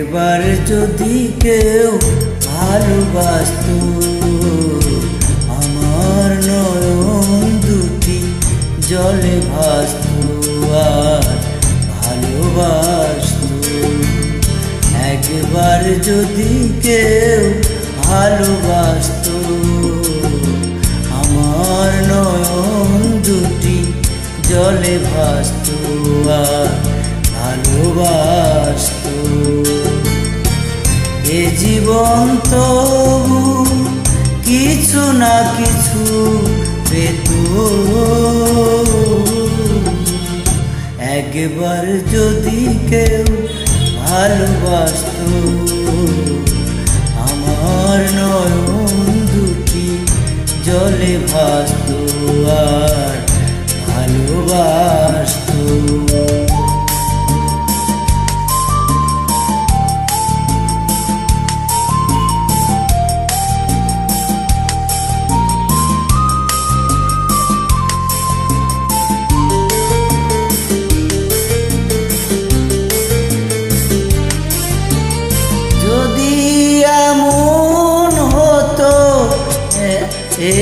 একবার যদি কেউ ভালোবাসত, আমার নয়ন দুটি জলে ভাসত আর ভালোবাসত। একবার যদি কেউ ভালোবাসত, আমার নয়ন দুটি জলে ভাসত আর ভালোবাসত। এ জীবন তবু কিছু না কিছু পেত, একবার যদি কেউ ভালোবাসত, আমার নয়ন দুটি জলে ভাসত আর ভালোবাসত।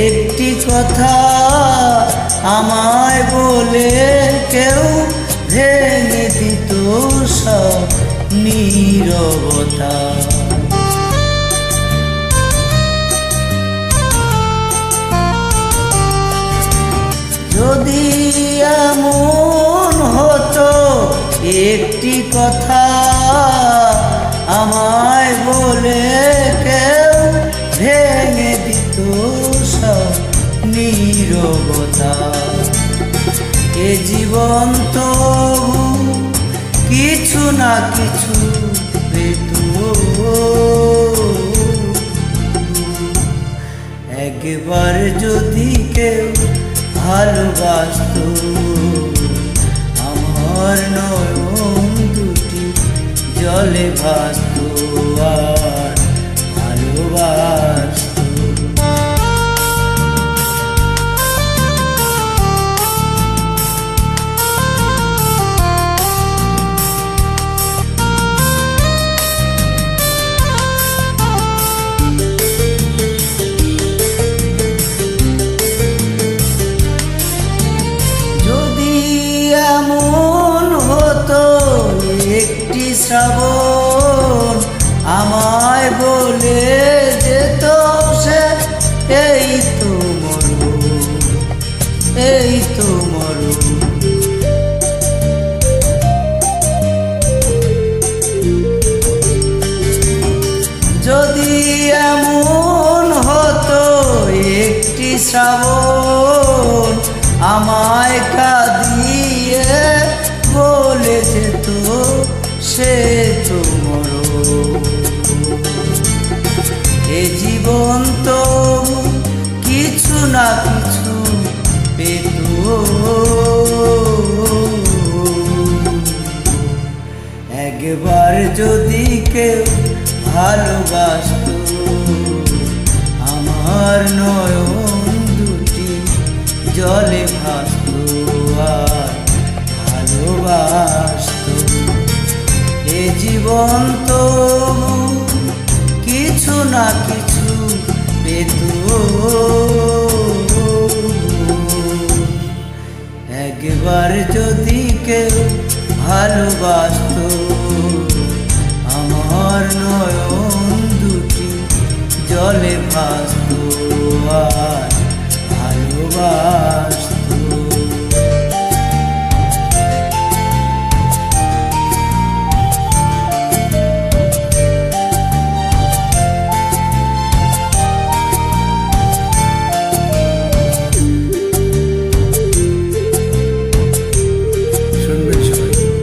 একটি কথা আমায় বলে কেউ ভেঙে দিত সব নীরবতা। যদি এমন হতো একটি কথা আমায় বলে কেউ ভেঙে দিত সব নীরবতা। এ জীবন তবু কিছু না কিছু পেত, একবার যদি কেউ ভালোবাসত, আমার নয়ন দুটি জলে ভাসত আর ভালোবাসত। একটি শ্রাবণ আমায় বলে যেত সে এই তো মরু, এই তো মরু। যদি এমন হতো একটি শ্রাবণ আমায় কাঁদিয়ে বলে যেত সে তো মরো। এ জীবন তো কিছু না কিছু পেত, একবার যদি কেউ ভালোবাসত, আমার নয়ন দুটি জলে ভাসত আর ভালোবাসত। এ জীবন তো কিছু না কিছু পেত, একবার যদি কেউ ভালোবাসত, আমার নয়ন দুটি জলে ভাসত আর ভালোবাসত।